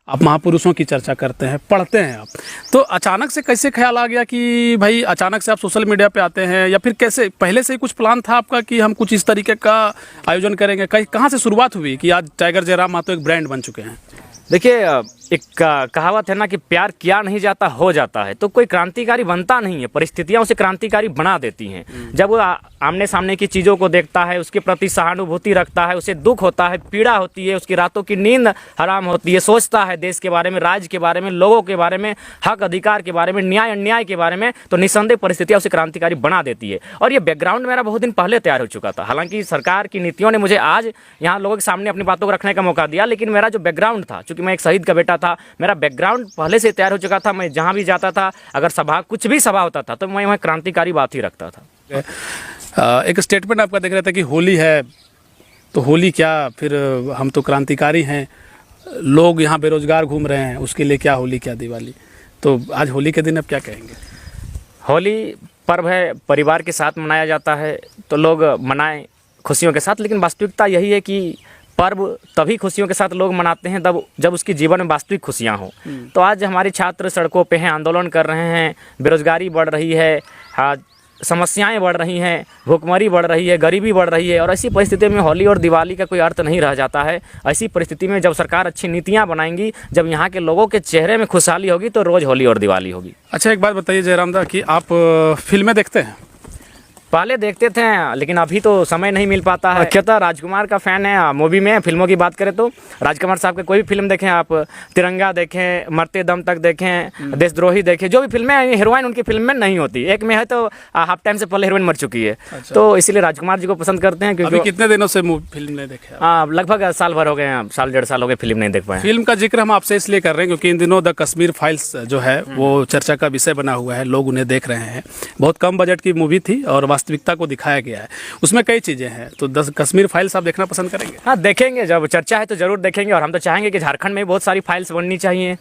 आप महापुरुषों की चर्चा करते हैं, पढ़ते हैं आप, तो अचानक से कैसे ख्याल आ गया कि भाई अचानक से आप सोशल मीडिया पे आते हैं, या फिर कैसे पहले से ही कुछ प्लान था आपका कि हम कुछ इस तरीके का आयोजन करेंगे? कहाँ से शुरुआत हुई कि आज टाइगर जयराम महतो एक ब्रांड बन चुके हैं? देखिए, एक कहावत है ना कि प्यार किया नहीं जाता हो जाता है। तो कोई क्रांतिकारी बनता नहीं है, परिस्थितियां उसे क्रांतिकारी बना देती हैं। जब वो आमने सामने की चीज़ों को देखता है, उसके प्रति सहानुभूति रखता है, उसे दुख होता है, पीड़ा होती है, उसकी रातों की नींद हराम होती है, सोचता है देश के बारे में, राज्य के बारे में, लोगों के बारे में, हक अधिकार के बारे में, न्याय अन्याय के बारे में, तो निस्संदेह परिस्थितियां उसे क्रांतिकारी बना देती है। और ये बैकग्राउंड मेरा बहुत दिन पहले तैयार हो चुका था। हालांकि सरकार की नीतियों ने मुझे आज यहाँ लोगों के सामने अपनी बातों को रखने का मौका दिया, लेकिन मेरा जो बैकग्राउंड था, चूंकि मैं एक शहीद का बेटा था, मेरा बैकग्राउंड पहले से तैयार हो चुका था। मैं जहाँ भी जाता था, अगर सभा कुछ भी सभा होता था, तो मैं वहाँ क्रांतिकारी बात ही रखता था। एक स्टेटमेंट आपका देख रहे थे कि होली है, तो होली क्या, फिर हम तो क्रांतिकारी हैं, लोग यहाँ बेरोजगार घूम रहे हैं, उसके लिए क्या होली क्या दिवाली? तो आज होली के दिन अब क्या कहेंगे? होली पर्व है, परिवार के साथ मनाया जाता है, तो लोग मनाएं खुशियों के साथ। लेकिन वास्तविकता यही है कि पर्व तभी खुशियों के साथ लोग मनाते हैं तब जब उसके जीवन में वास्तविक खुशियां हों। तो आज हमारे छात्र सड़कों पे हैं, आंदोलन कर रहे हैं, बेरोजगारी बढ़ रही है, समस्याएं बढ़ रही हैं, भूखमरी बढ़ रही है, गरीबी बढ़ रही है। और ऐसी परिस्थिति में होली और दिवाली का कोई अर्थ नहीं रह जाता है। ऐसी परिस्थिति में जब सरकार अच्छी नीतियां बनाएंगी, जब यहाँ के लोगों के चेहरे में खुशहाली होगी, तो रोज़ होली और दिवाली होगी। अच्छा, एक बात बताइए जयराम दा कि आप फिल्में देखते हैं? पहले देखते थे, लेकिन अभी तो समय नहीं मिल पाता है। मुख्यतः राजकुमार का फ़ैन है। मूवी में, फिल्मों की बात करें तो राजकुमार साहब के कोई भी फिल्म देखें आप, तिरंगा देखें, मरते दम तक देखें, देशद्रोही देखें, जो भी फिल्में हीरोइन उनकी फिल्म में नहीं होती। एक में है तो हाफ टाइम से पहले हीरोइन मर चुकी है। अच्छा। तो इसीलिए राजकुमार जी को पसंद करते हैं। क्योंकि कितने दिनों से फिल्म नहीं देखे? लगभग साल भर हो गए हैं, साल डेढ़ साल हो गए फिल्म नहीं देख पाए। फिल्म का जिक्र हम आपसे इसलिए कर रहे हैं क्योंकि इन दिनों द कश्मीर फाइल्स जो है वो चर्चा का विषय बना हुआ है, लोग उन्हें देख रहे हैं। बहुत कम बजट की मूवी थी और वास्तविकता को दिखाया गया है, उसमें कई चीजें हैं। तो द कश्मीर फाइल्स आप देखना पसंद करेंगे? हाँ, देखेंगे, जब चर्चा है तो जरूर देखेंगे। और हम तो चाहेंगे कि झारखंड में बहुत सारी फाइल्स बननी चाहिए।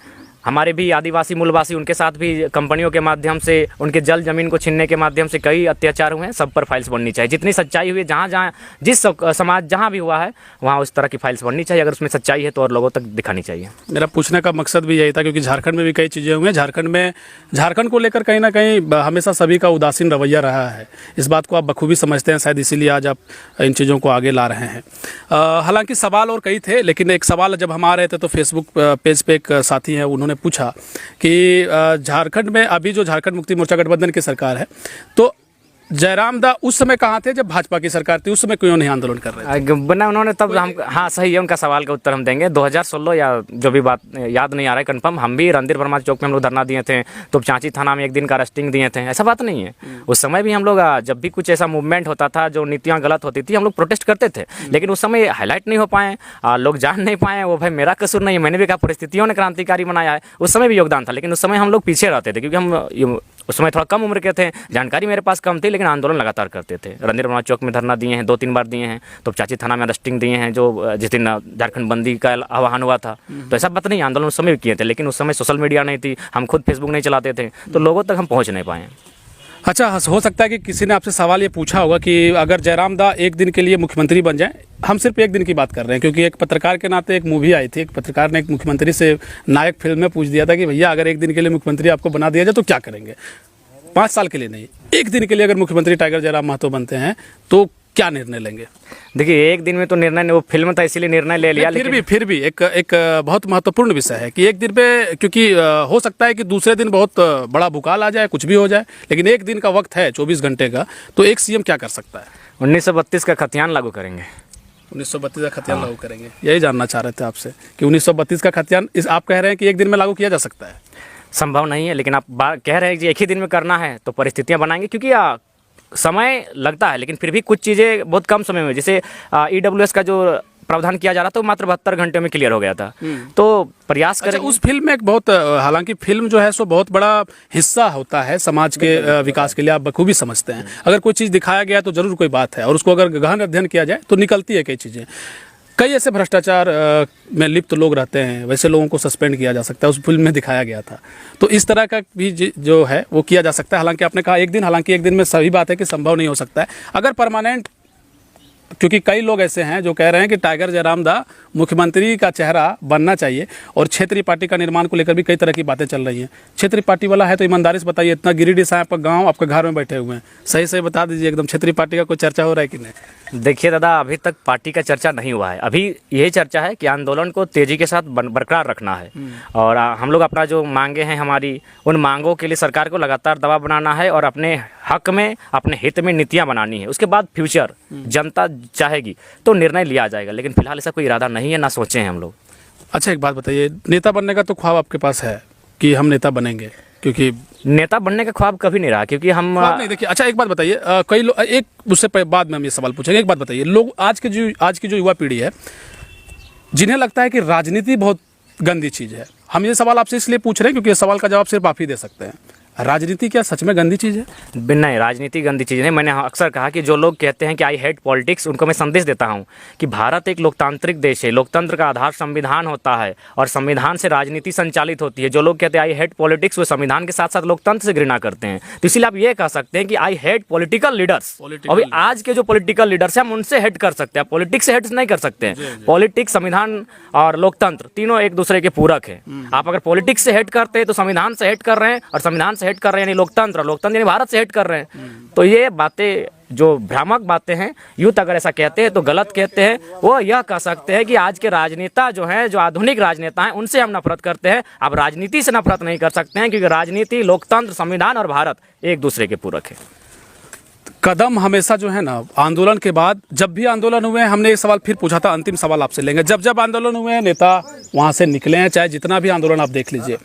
हमारे भी आदिवासी मूलवासी, उनके साथ भी कंपनियों के माध्यम से, उनके जल जमीन को छीनने के माध्यम से कई अत्याचार हुए हैं। सब पर फाइल्स बननी चाहिए। जितनी सच्चाई हुई है, जहाँ जहाँ जिस समाज जहाँ भी हुआ है, वहाँ उस तरह की फाइल्स बननी चाहिए। अगर उसमें सच्चाई है तो और लोगों तक दिखानी चाहिए। मेरा पूछने का मकसद भी यही था क्योंकि झारखंड में भी कई चीज़ें हुई हैं। झारखंड को लेकर कहीं ना कहीं हमेशा सभी का उदासीन रवैया रहा है। इस बात को आप बखूबी समझते हैं, शायद इसीलिए आज आप इन चीज़ों को आगे ला रहे हैं। हालांकि सवाल और कई थे, लेकिन एक सवाल जब हम आ रहे थे तो फेसबुक पेज पे एक साथी हैं, उन्होंने पूछा कि झारखंड में अभी जो झारखंड मुक्ति मोर्चा गठबंधन की सरकार है, तो जयराम दा उस समय कहाँ थे जब भाजपा की सरकार थी? उस समय क्यों नहीं आंदोलन कर रहे थे? बना उन्होंने तब हम, हाँ सही है, उनका सवाल का उत्तर हम देंगे। 2016 या जो भी बात याद नहीं आ रहा है कंफर्म, हम भी रणधीर वर्मा चौक में हम लोग धरना दिए थे, तो चांची थाना में एक दिन का अरेस्टिंग दिए थे। ऐसा बात नहीं है। उस समय भी हम लोग, जब भी कुछ ऐसा मूवमेंट होता था, जो नीतियाँ गलत होती थी, हम लोग प्रोटेस्ट करते थे। लेकिन उस समय हाईलाइट नहीं हो पाए, लोग जान नहीं पाए। वो भाई मेरा कसूर नहीं है, मैंने भी कहा परिस्थितियों ने क्रांतिकारी बनाया है। उस समय भी योगदान था, लेकिन उस समय हम लोग पीछे रहते थे क्योंकि हम उस समय थोड़ा कम उम्र के थे, जानकारी मेरे पास कम थी, लेकिन आंदोलन लगातार करते थे। रणधीर वर्मा चौक में धरना दिए हैं, 2-3 बार दिए हैं। तो चाची थाना में अरेस्टिंग दिए हैं, जो जिस दिन झारखंड बंदी का आह्वान हुआ था। तो ऐसा बात नहीं, आंदोलन उस समय भी किए थे, लेकिन उस समय सोशल मीडिया नहीं थी, हम खुद फेसबुक नहीं चलाते थे, तो लोगों तक हम पहुँच नहीं पाए। अच्छा, हो सकता है कि किसी ने आपसे सवाल ये पूछा होगा कि अगर जयराम दा एक दिन के लिए मुख्यमंत्री बन जाएं, हम सिर्फ एक दिन की बात कर रहे हैं क्योंकि एक पत्रकार के नाते एक मूवी आई थी, एक पत्रकार ने एक मुख्यमंत्री से नायक फिल्म में पूछ दिया था कि भैया अगर एक दिन के लिए मुख्यमंत्री आपको बना दिया जाए तो क्या करेंगे? 5 साल के लिए नहीं, एक दिन के लिए अगर मुख्यमंत्री टाइगर जयराम महतो बनते हैं तो क्या निर्णय लेंगे? देखिए, एक दिन में तो निर्णय, वो फिल्म था इसीलिए निर्णय ले लिया। फिर भी एक बहुत महत्वपूर्ण विषय है कि एक दिन पे, क्योंकि हो सकता है कि दूसरे दिन बहुत बड़ा भूकाल आ जाए, कुछ भी हो जाए, लेकिन एक दिन का वक्त है 24 घंटे का, तो एक सीएम क्या कर सकता है? 1932 का खतियान लागू करेंगे। 1932 का खतियान लागू करेंगे, यही जानना चाह रहे थे आपसे कि 1932 का खतियान आप कह रहे हैं कि एक दिन में लागू किया जा सकता है? संभव नहीं है, लेकिन आप कह रहे हैं कि एक ही दिन में करना है, तो परिस्थितियाँ बनाएंगे। क्योंकि समय लगता है, लेकिन फिर भी कुछ चीज़ें बहुत कम समय में, जैसे EWS का जो प्रावधान किया जा रहा था, वो मात्र 72 घंटे में क्लियर हो गया था। तो प्रयास करें। उस फिल्म में एक बहुत, हालांकि फिल्म जो है सो बहुत बड़ा हिस्सा होता है समाज के विकास के लिए, आप बखूबी समझते हैं। अगर कोई चीज़ दिखाया गया तो जरूर कोई बात है, और उसको अगर गहन अध्ययन किया जाए तो निकलती है कई चीज़ें। कई ऐसे भ्रष्टाचार में लिप्त लोग रहते हैं, वैसे लोगों को सस्पेंड किया जा सकता है, उस फिल्म में दिखाया गया था। तो इस तरह का भी जो है वो किया जा सकता है। हालांकि आपने कहा एक दिन, हालांकि एक दिन में सही बात है कि संभव नहीं हो सकता है। अगर परमानेंट क्योंकि कई लोग ऐसे हैं जो कह रहे हैं कि टाइगर जयराम दा मुख्यमंत्री का चेहरा बनना चाहिए, और क्षेत्रीय पार्टी का निर्माण को लेकर भी कई तरह की बातें चल रही हैं। क्षेत्रीय पार्टी वाला है तो ईमानदारी से बताइए, इतना गिरिडीह से आपका गांव आपके घर में बैठे हुए हैं, सही सही बता दीजिए एकदम, क्षेत्रीय पार्टी का कोई चर्चा हो रहा है कि नहीं? देखिए दादा, अभी तक पार्टी का चर्चा नहीं हुआ है। अभी यही चर्चा है कि आंदोलन को तेजी के साथ बरकरार रखना है, और हम लोग अपना जो मांगे हैं हमारी, उन मांगों के लिए सरकार को लगातार दबाव बनाना है और अपने हक में, अपने हित में नीतियां बनानी है। उसके बाद फ्यूचर जनता चाहेगी तो निर्णय लिया जाएगा, लेकिन फिलहाल ऐसा कोई इरादा नहीं है, ना सोचे हैं हम लोग। अच्छा एक बात बताइए, नेता बनने का तो ख्वाब आपके पास है कि हम नेता बनेंगे? क्योंकि नेता बनने का ख्वाब कभी नहीं रहा, क्योंकि हम नहीं, देखिए अच्छा एक बात बताइए, कई लोग, एक उससे बाद में हम ये सवाल पूछेंगे, एक बात बताइए, लोग आज की जो युवा पीढ़ी है जिन्हें लगता है कि राजनीति बहुत गंदी चीज़ है, हम ये सवाल आपसे इसलिए पूछ रहे हैं क्योंकि इस सवाल का जवाब सिर्फ आप ही दे सकते हैं। राजनीति क्या सच में गंदी चीज़ है? नहीं, राजनीति गंदी चीज़ नहीं। मैंने अक्सर कहा कि जो लोग कहते हैं कि आई हेट पॉलिटिक्स, उनको मैं संदेश देता हूं कि भारत एक लोकतांत्रिक देश है, लोकतंत्र का आधार संविधान होता है और संविधान से राजनीति संचालित होती है। जो लोग कहते हैं आई हेट पॉलिटिक्स, वो संविधान के साथ साथ लोकतंत्र से घृणा करते हैं। तो इसीलिए आप ये कह सकते हैं कि आई हेट पॉलिटिकल लीडर्स। अभी आज के जो पॉलिटिकल लीडर्स हैं हम उनसे हेट कर सकते हैं, पॉलिटिक्स से हेट नहीं कर सकते हैं। पॉलिटिक्स, संविधान और लोकतंत्र तीनों एक दूसरे के पूरक है। आप अगर पॉलिटिक्स से हेट करते हैं तो संविधान से हेट कर रहे हैं, और संविधान से हेट कर रहे हैं यानी लोकतंत्र यानी भारत से हेट कर रहे हैं। तो ये बातें जो भ्रामक बातें हैं, यूथ अगर ऐसा कहते हैं तो गलत कहते हैं। वो यह कह सकते हैं कि आज के राजनेता जो हैं, जो आधुनिक राजनेता हैं, उनसे हम नफरत करते हैं। आप राजनीति से नफरत नहीं कर सकते हैं, क्योंकि राजनीति, लोकतंत्र, संविधान और भारत एक दूसरे के पूरक है। कदम हमेशा जो है ना, आंदोलन के बाद जब भी आंदोलन हुए हैं, हमने एक सवाल फिर पूछा था, अंतिम सवाल आपसे लेंगे, जब आंदोलन हुए हैं नेता वहाँ से निकले हैं, चाहे जितना भी आंदोलन आप देख लीजिए।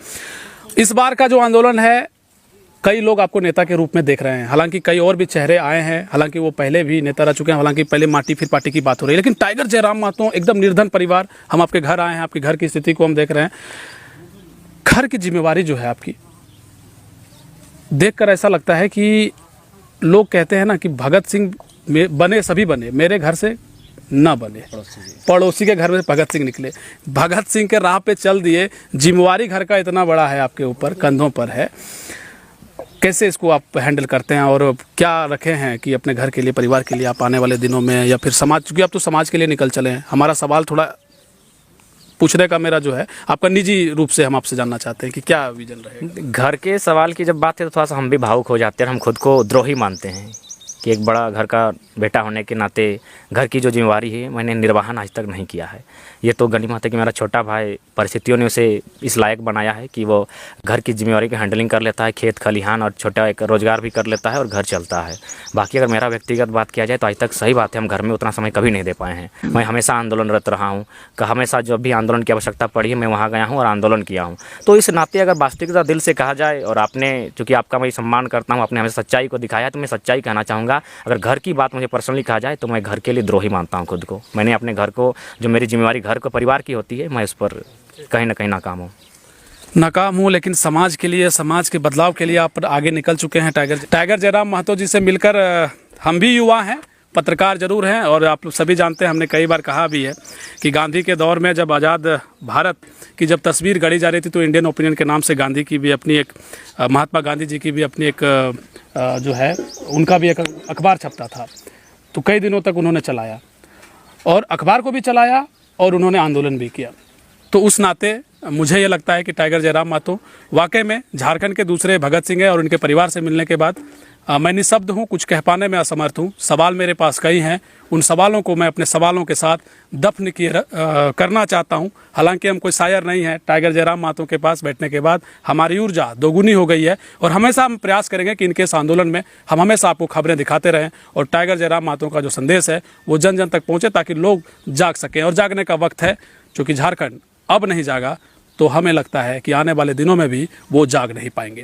इस बार का जो आंदोलन है, कई लोग आपको नेता के रूप में देख रहे हैं, हालांकि कई और भी चेहरे आए हैं, हालांकि वो पहले भी नेता रह चुके हैं, हालांकि पहले माटी फिर पार्टी की बात हो रही है, लेकिन टाइगर जयराम महतो एकदम निर्धन परिवार, हम आपके घर आए हैं, आपके घर की स्थिति को हम देख रहे हैं। घर की जिम्मेवारी जो है आपकी, देखकर ऐसा लगता है कि लोग कहते हैं ना कि भगत सिंह बने सभी बने, मेरे घर से न बने, पड़ोसी के घर में भगत सिंह निकले, भगत सिंह के राह पे चल दिए। जिम्मेवारी घर का इतना बड़ा है आपके ऊपर, कंधों पर है, कैसे इसको आप हैंडल करते हैं, और क्या रखे हैं कि अपने घर के लिए, परिवार के लिए आप आने वाले दिनों में, या फिर समाज, क्योंकि आप तो समाज के लिए निकल चले हैं। हमारा सवाल थोड़ा पूछने का मेरा जो है, आपका निजी रूप से हम आपसे जानना चाहते हैं कि क्या विजन रहेगा। घर के सवाल की जब बात है तो थोड़ा सा हम भी भावुक हो जाते हैं। हम खुद को द्रोही मानते हैं कि एक बड़ा घर का बेटा होने के नाते घर की जो जिम्मेवारी है मैंने निर्वहन आज तक नहीं किया है। ये तो गनीमत है कि मेरा छोटा भाई, परिस्थितियों ने उसे इस लायक बनाया है कि वो घर की जिम्मेवारी की हैंडलिंग कर लेता है, खेत खलिहान और छोटा एक रोजगार भी कर लेता है और घर चलता है। बाकी अगर मेरा व्यक्तिगत बात किया जाए तो आज तक सही बात है, हम घर में उतना समय कभी नहीं दे पाए हैं। मैं हमेशा आंदोलनरत रहा हूँ, हमेशा जब भी आंदोलन की आवश्यकता पड़ी है मैं वहाँ गया हूँ और आंदोलन किया हूँ। तो इस नाते अगर वास्तविकता दिल से कहा जाए, और आपने, चूँकि आपका मैं सम्मान करता हूँ, आपने हमें सच्चाई को दिखाया है, तो मैं सच्चाई कहना चाहूँगा। अगर घर की बात मुझे पर्सनली कहा जाए तो मैं घर के लिए द्रोही मानता हूँ खुद को। मैंने अपने घर को, जो मेरी जिम्मेवारी घर को, परिवार की होती है, मैं उस पर कहीं ना कहीं नाकाम हूँ। लेकिन समाज के लिए, समाज के बदलाव के लिए आप आगे निकल चुके हैं। टाइगर जयराम महतो जी से मिलकर, हम भी युवा हैं, पत्रकार जरूर हैं, और आप लोग सभी जानते हैं, हमने कई बार कहा भी है कि गांधी के दौर में जब आज़ाद भारत की जब तस्वीर गढ़ी जा रही थी तो इंडियन ओपिनियन के नाम से गांधी की भी अपनी एक, महात्मा गांधी जी की भी अपनी एक जो है, उनका भी एक अखबार छपता था। तो कई दिनों तक उन्होंने चलाया, और अखबार को भी चलाया और उन्होंने आंदोलन भी किया। तो उस नाते मुझे ये लगता है कि टाइगर जयराम महतो वाकई में झारखंड के दूसरे भगत सिंह है, और उनके परिवार से मिलने के बाद मैं निःशब्द हूँ, कुछ कह पाने में असमर्थ हूँ। सवाल मेरे पास कई हैं, उन सवालों को मैं अपने सवालों के साथ दफन किए करना चाहता हूँ। हालांकि हम कोई शायर नहीं है, टाइगर जयराम महतो के पास बैठने के बाद हमारी ऊर्जा दोगुनी हो गई है, और हमेशा हम प्रयास करेंगे कि इनके इस आंदोलन में हम हमेशा आपको खबरें दिखाते रहें, और टाइगर जयराम महतो का जो संदेश है वो जन जन तक पहुँचे, ताकि लोग जाग सकें। और जागने का वक्त है, क्योंकि झारखंड अब नहीं जागा तो हमें लगता है कि आने वाले दिनों में भी वो जाग नहीं पाएंगे।